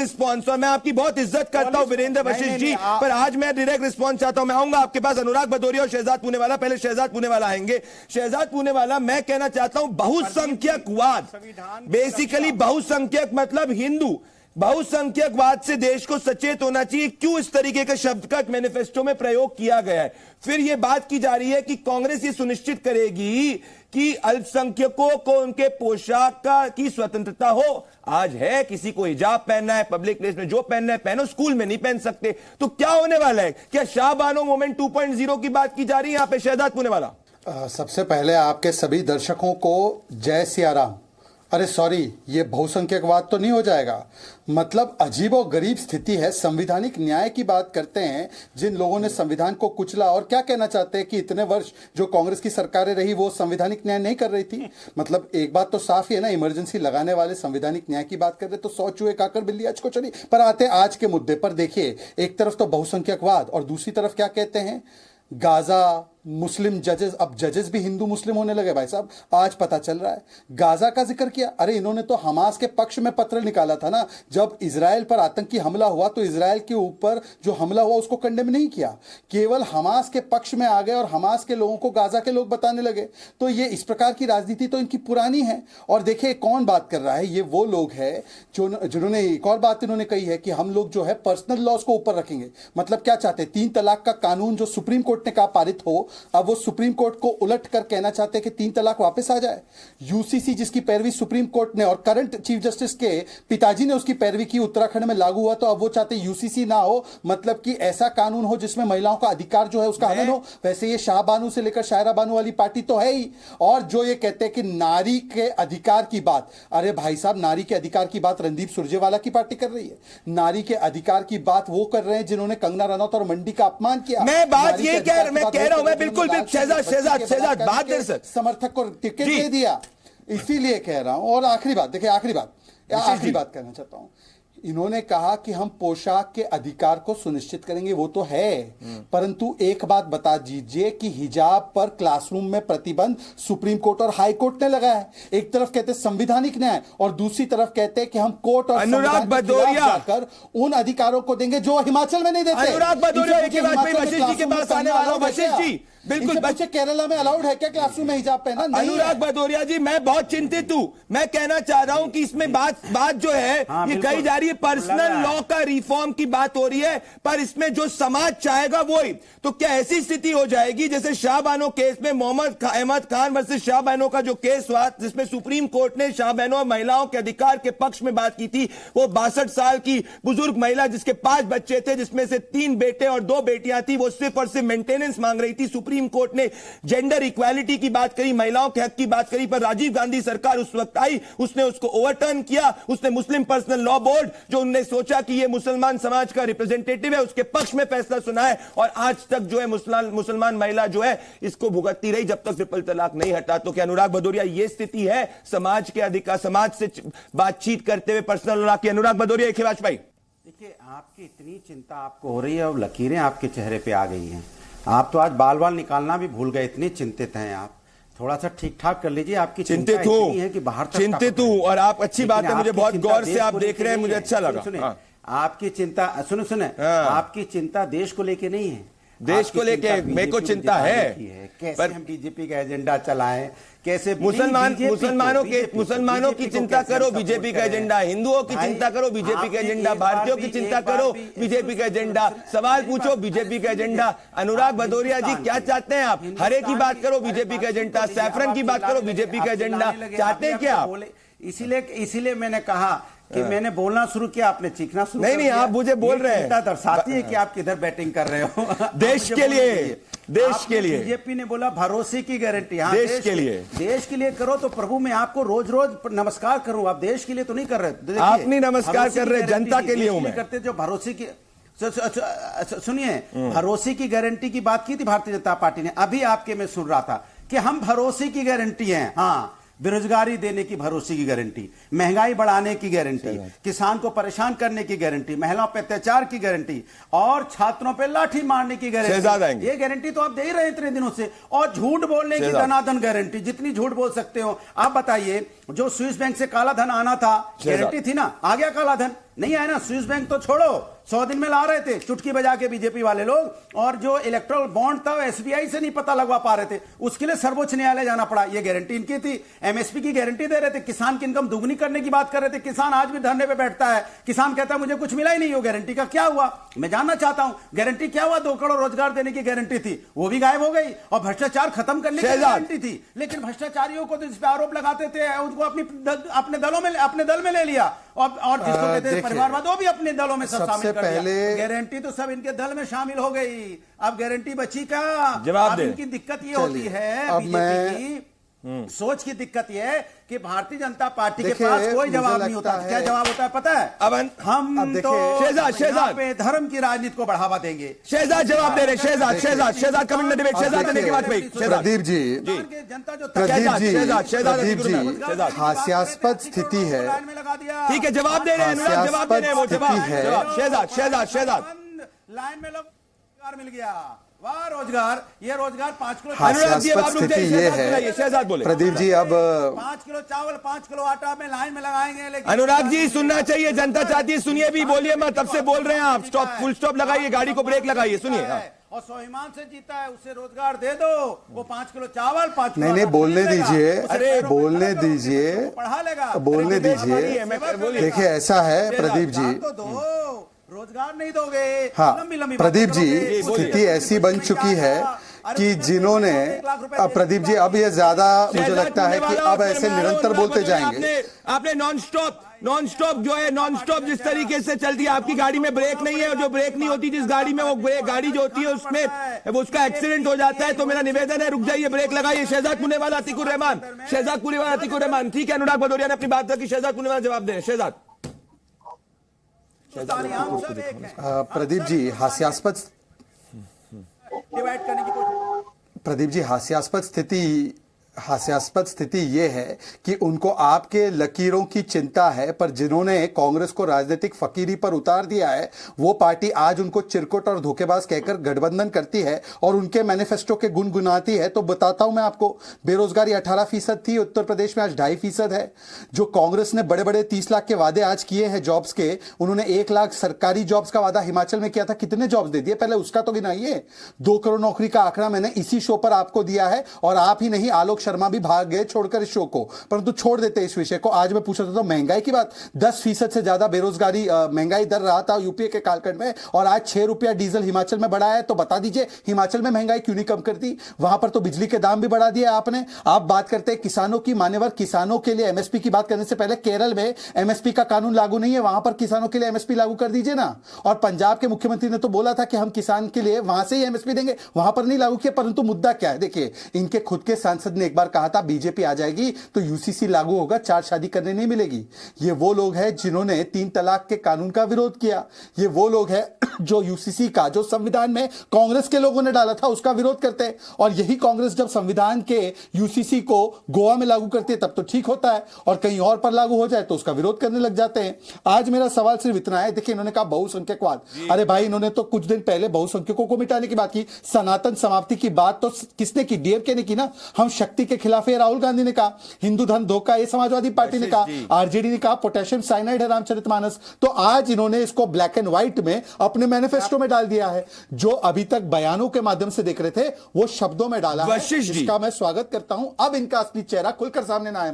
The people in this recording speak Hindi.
रिस्पॉन्स, और मैं आपकी बहुत इज्जत करता हूं वीरेंद्र वशिष्ठ जी, पर आज मैं डायरेक्ट रिस्पॉन्स चाहता हूं। मैं आऊंगा आपके पास अनुराग भदौरिया और शहजाद पूनेवाला, पहले शहजाद पूनेवाला आएंगे। शहजाद पूनेवाला, मैं कहना चाहता हूं बहुसंख्यकवाद, बेसिकली बहुसंख्यक मतलब हिंदू, बहुसंख्यकवाद से देश को सचेत होना चाहिए। क्यों इस तरीके के शब्द का मैनिफेस्टो में प्रयोग किया गया है? फिर यह बात की जा रही है कि कांग्रेस ये सुनिश्चित करेगी कि अल्पसंख्यकों को उनके पोशाक की स्वतंत्रता हो। आज है, किसी को हिजाब पहनना है, पब्लिक प्लेस में जो पहनना है पहनो, स्कूल में नहीं पहन सकते। तो क्या होने वाला है? क्या शाहबानो मूवमेंट 2.0 की बात की जा रही है यहां पे? शहजाद पूनेवाला, सबसे पहले आपके सभी दर्शकों को जय सिया राम। अरे सॉरी, ये बहुसंख्यकवाद तो नहीं हो जाएगा। मतलब अजीब और गरीब स्थिति है। संवैधानिक न्याय की बात करते हैं जिन लोगों ने संविधान को कुचला, और क्या कहना चाहते हैं कि इतने वर्ष जो कांग्रेस की सरकारें रही वो संवैधानिक न्याय नहीं कर रही थी। मतलब एक बात तो साफ ही है ना, इमरजेंसी लगाने वाले संवैधानिक न्याय की बात कर रहे तो 100 चूहे खाकर बिल्ली आज को चली। पर आते आज के मुद्दे पर, देखिए एक तरफ तो बहुसंख्यकवाद और दूसरी तरफ क्या कहते हैं, गाजा मुस्लिम जजेस। अब जजेस भी हिंदू मुस्लिम होने लगे भाई साहब, आज पता चल रहा है। गाजा का जिक्र किया, अरे इन्होंने तो हमास के पक्ष में पत्र निकाला था ना। जब इजराइल पर आतंकी हमला हुआ तो इजराइल के ऊपर जो हमला हुआ उसको कंडेम नहीं किया, केवल हमास के पक्ष में आ गए और हमास के लोगों को गाजा के लोग बताने लगे। तो ये इस प्रकार की राजनीति तो इनकी पुरानी है। और देखिए कौन बात कर रहा है, ये वो लोग हैं जिन्होंने एक और बात इन्होंने कही है कि हम लोग जो है पर्सनल लॉज को ऊपर रखेंगे। मतलब क्या चाहते हैं? 3 तलाक का कानून जो सुप्रीम कोर्ट ने कहा पारित हो, अब वो सुप्रीम कोर्ट को उलट कर कहना चाहते हैं कि 3 तलाक वापस आ जाए। यूसीसी जिसकी पैरवी सुप्रीम कोर्ट ने और करंट चीफ जस्टिस के पिताजी ने उसकी पैरवी की, उत्तराखंड में लागू हुआ, तो अब वो चाहते यूसीसी ना हो, मतलब कि ऐसा कानून हो जिसमें महिलाओं का अधिकार जो है उसका हनन हो। वैसे ये शाहबानू से लेकर शायरा बानू वाली पार्टी तो है ही। और जो ये कहते हैं कि नारी के अधिकार की बात, अरे भाई साहब नारी के अधिकार की बात रणदीप सुरजेवाला की पार्टी कर रही है। नारी के अधिकार की बात वो कर रहे हैं जिन्होंने कंगना रनौत और मंडी का अपमान किया। मैं बात ये कह रहा हूं, मैं बिल्कुल शहजाद बात देर सर समर्थक को टिकट दे दिया, इसीलिए कह रहा हूं। और आखिरी बात देखिए, आखिरी बात कहना चाहता हूं। इन्होंने कहा कि हम पोशाक के अधिकार को सुनिश्चित करेंगे, वो तो है, परंतु एक बात बता दीजिए कि हिजाब पर क्लासरूम में प्रतिबंध सुप्रीम कोर्ट और हाई कोर्ट ने लगाया है। एक तरफ कहते हैं संवैधानिक न्याय और दूसरी तरफ कहते हैं कि हम कोर्ट और अनुराग भदौरिया जाकर उन अधिकारों को देंगे जो हिमाचल में नहीं देते। अनुराग भदौरिया वशिष्ठ जी के पास आने वाला हूं। वशिष्ठ जी, बिल्कुल बच्चे केरला में अलाउड है क्या क्लासरूम में हिजाब पहनना? अनुराग भदौरिया जी, मैं बहुत चिंतित हूं। मैं कहना चाह रहा हूं कि इसमें बात जो है ये कही जा रही है, पर्सनल लॉ का रिफॉर्म की बात हो रही है, पर इसमें जो समाज चाहेगा वो ही। तो क्या ऐसी स्थिति हो जाएगी जैसे शाहबानो केस में मोहम्मद अहमद खान वर्सेस शाहबानो का जो केस हुआ, जिसमें सुप्रीम कोर्ट ने शाहबानो और महिलाओं के अधिकार के पक्ष में बात की थी। वो 62 साल की बुजुर्ग महिला जिसके 5 बच्चे थे, जिसमें से 3 बेटे और 2 बेटियां थी, वो सिर्फ और सिर्फ मेंटेनेंस मांग रही थी। सुप्रीम कोर्ट ने जेंडर इक्वालिटी की बात करी, महिलाओं के हक की बात करी, पर राजीव गांधी सरकार उस वक्त आई, उसने उसको ओवरटर्न किया। उसने मुस्लिम पर्सनल लॉ बोर्ड, जो उन्होंने सोचा कि ये मुसलमान समाज का रिप्रेजेंटेटिव है, उसके पक्ष में फैसला सुना है। और आज तक जो है मुसलमान महिला जो है इसको भुगतती रही जब तक ट्रिपल तलाक नहीं हटा। तो क्या अनुराग भदौरिया ये स्थिति है समाज के अधिकार, समाज से बातचीत करते हुए पर्सनल लॉ की? अनुराग भदौरिया, खिलाश भाई, देखिए आपकी इतनी चिंता आपको हो रही है और लकीरें आपके चेहरे पे आ गई हैं। आप तो आज बाल निकालना भी भूल गए, इतने चिंतित हैं आप। थोड़ा सा ठीक ठाक कर लीजिए। आपकी चिंतित हूं है कि बाहर चिंतित हूं, और आप अच्छी बात है, मुझे बहुत गौर से आप देख रहे हैं, मुझे अच्छा लगा। सुने आपकी चिंता, सुने आपकी चिंता देश को लेके नहीं है, देश को लेके मेरे को चिंता है। कैसे हम बीजेपी का एजेंडा चलाएं, कैसे मुसलमानों की चिंता करो, बीजेपी का एजेंडा, हिंदुओं की चिंता करो, बीजेपी का एजेंडा, भारतीयों की चिंता करो, बीजेपी का एजेंडा, सवाल पूछो, बीजेपी का एजेंडा। अनुराग भदौरिया जी, क्या चाहते हैं आप? हरे की बात करो, बीजेपी का एजेंडा, सैफरन की बात करो, बीजेपी का एजेंडा, चाहते हैं क्या आप? इसीलिए मैंने कहा कि मैंने बोलना शुरू किया, आपने चीखना शुरू नहीं, आप मुझे बोल रहे हैं, दर्शाती है कि आप किधर बैटिंग कर रहे हो। देश के लिए बीजेपी ने बोला भरोसे की गारंटी। हाँ, देश के लिए करो तो प्रभु मैं आपको रोज रोज नमस्कार करूं, आप देश के लिए तो नहीं कर रहे। आप नहीं नमस्कार कर रहे, जनता के लिए हूं मैं। करते जो भरोसे की, सुनिए, भरोसे की गारंटी की बात की थी भारतीय जनता पार्टी ने। अभी आपके मैं सुन रहा था कि हम भरोसे की गारंटी हैं। हाँ, बेरोजगारी देने की भरोसे की गारंटी, महंगाई बढ़ाने की गारंटी, किसान को परेशान करने की गारंटी, महिलाओं पर अत्याचार की गारंटी और छात्रों पर लाठी मारने की गारंटी। ये गारंटी तो आप दे ही रहे हैं इतने दिनों से। और झूठ बोलने की धनाधन गारंटी, जितनी झूठ बोल सकते हो आप बताइए। जो स्विस बैंक से काला धन आना था, गारंटी थी ना, आ गया काला धन, नहीं आए ना, स्विस बैंक तो छोड़ो, 100 दिन में ला रहे थे चुटकी बजा के बीजेपी वाले लोग, और जो इलेक्ट्रल बॉन्ड था एसबीआई से नहीं पता लगवा पा रहे थे, उसके लिए सर्वोच्च न्यायालय जाना पड़ा। ये गारंटी इनकी थी, एमएसपी की गारंटी दे रहे थे, किसान की इनकम दुगनी करने की बात कर रहे थे। किसान आज भी धरने पे बैठता है, किसान कहता है मुझे कुछ मिला ही नहीं, हो गारंटी का क्या हुआ, मैं जानना चाहता हूं। गारंटी क्या हुआ? 2 करोड़ रोजगार देने की गारंटी थी, वो भी गायब हो गई, और भ्रष्टाचार खत्म करने की गारंटी थी। लेकिन भ्ष्टाचारियों को तो इस पे आरोप लगाते थे, उनको अपने दल में ले लिया, और जिसको कहते हैं परिवारवाद, वो भी अपने दलों में सब शामिल कर दिया। गारंटी तो सब इनके दल में शामिल हो गई, अब गारंटी बची का? जवाब दे। इनकी दिक्कत ये होती है, बीजेपी की सोच की दिक्कत ये है कि भारतीय जनता पार्टी के पास कोई जवाब नहीं होता। क्या जवाब होता है पता है? हम तो शहजाद पे धर्म की राजनीति को बढ़ावा देंगे। शहजाद जवाब दे रहे, शहजाद कमिंग डिबेट, शहजाद देने के बाद भाई प्रदीप जी, जनता जो प्रदीप जी, हास्यास्पद स्थिति है। ठीक है, जवाब दे रहे हैं, जवाब दे रहे हैं, वो जवाब। शहजाद लाइन में रोजगार मिल गया, वाह रोजगार, ये रोजगार 5 किलो हास्यास्पद स्थिति ये है। शहजाद बोले, प्रदीप जी, अब 5 किलो चावल 5 किलो आटा में लाइन में लगाएंगे, लेकिन अनुराग जी सुनना चाहिए, जनता चाहती है, सुनिए भी, बोलिए मत, तब से बोल रहे हैं आप। स्टॉप, फुल स्टॉप लगाइए, गाड़ी को ब्रेक लगाइए, सुनिए। और स्वाभिमान से जीता है, उससे रोजगार दे दो, वो 5 किलो चावल 5 किलो नहीं बोलने दीजिए, अरे बोलने दीजिए, पढ़ा लेगा, बोलने दीजिए। देखिए ऐसा है प्रदीप जी, रोजगार नहीं दोगे, हाँ प्रदीप जी, स्थिति ऐसी बन चुकी है कि जिन्होंने, अब प्रदीप जी अब ये ज्यादा मुझे लगता है कि अब ऐसे निरंतर बोलते जाएंगे। आपने नॉन स्टॉप जो है, नॉन स्टॉप जिस तरीके से चलती है, आपकी गाड़ी में ब्रेक नहीं है, और जो ब्रेक नहीं होती जिस गाड़ी में, वो गाड़ी जो होती है उसमें वो उसका एक्सीडेंट हो जाता है। तो मेरा निवेदन है, रुक जाइए, ब्रेक लगाइए। शहजाद पुनेवाला अतीकुर रहमान, ठीक है, अनुराग भदौरिया ने अपनी बात रखी, शहजाद पुनेवाला जवाब दे। शहजाद प्रदीप जी, हास्यास्पद डिवाइड करने की कोशिश। प्रदीप जी, हास्यास्पद स्थिति ये है कि उनको आपके लकीरों की चिंता है, पर जिन्होंने कांग्रेस को राजनीतिक फकीरी पर उतार दिया है, वो पार्टी आज उनको चिरकुट और धोखेबाज कहकर गठबंधन करती है और उनके मैनिफेस्टो के गुनगुनाती है। तो बताता हूं मैं आपको, बेरोजगारी 18% थी उत्तर प्रदेश में, आज 2.5% है। जो कांग्रेस ने बड़े बड़े 30 लाख के वादे आज किए हैं जॉब्स के, उन्होंने 1 लाख सरकारी जॉब्स का वादा हिमाचल में किया था, कितने जॉब्स दे दिए पहले उसका तो गिनाइए। 2 करोड़ नौकरी का आंकड़ा मैंने इसी शो पर आपको दिया है, और आप ही नहीं, आलोक शर्मा भी भाग गए छोड़कर इस शो को, परंतु छोड़ देते इस विषय को। आज मैं पूछ रहा था महंगाई की बात, 10% से ज्यादा बेरोजगारी महंगाई दर रहा था यूपीए के कालखंड में, और आज 6 रुपया डीजल हिमाचल में बढ़ा है। तो बता दीजिए हिमाचल में महंगाई क्यों नहीं कम कर दी? वहां पर तो बिजली के दाम भी बढ़ा दिए आपने। आप बात करते हैं किसानों की, मान्यवर किसानों के लिए एमएसपी की बात करने से पहले केरल में एमएसपी का कानून लागू नहीं है, वहां पर किसानों के लिए एमएसपी लागू कर दीजिए ना। और पंजाब के मुख्यमंत्री ने तो बोला था कि हम किसान के लिए वहां से ही एमएसपी देंगे, वहां पर नहीं लागू किया। परंतु मुद्दा क्या है, देखिए इनके खुद के सांसद ने एक बार कहा था बीजेपी आ जाएगी तो यूसीसी लागू होगा, 4 शादी करने नहीं मिलेगी। ये वो लोग हैं जिन्होंने 3 तलाक के कानून का विरोध किया। ये वो लोग हैं जो यूसीसी का, जो संविधान में कांग्रेस के लोगों ने डाला था, उसका विरोध करते हैं। और यही कांग्रेस जब संविधान के यूसीसी को गोवा में लागू करती है तब तो ठीक होता है, और कहीं और पर लागू हो जाए तो उसका विरोध करने लग जाते हैं। आज मेरा सवाल सिर्फ इतना है, देखिए इन्होंने कहा बहुसंख्यकवाद, अरे भाई इन्होंने तो कुछ दिन पहले बहुसंख्यकों को मिटाने की बात की, सनातन समाप्ति की बात तो किसने की? डीएमके ने की ना। हम शक्ति के खिलाफ है, राहुल गांधी ने कहा, हिंदू धर्म धोखा ये समाजवादी पार्टी ने कहा, आरजेडी ने कहा पोटेशियम साइनाइड है रामचरितमानस। तो आज इन्होंने इसको ब्लैक एंड व्हाइट में अपने मैनिफेस्टो में डाल दिया है। जो अभी तक बयानों के माध्यम से देख रहे थे वो शब्दों में डाला है, जिसका मैं स्वागत करता हूं। अब इनका असली चेहरा खुलकर सामने ना आए।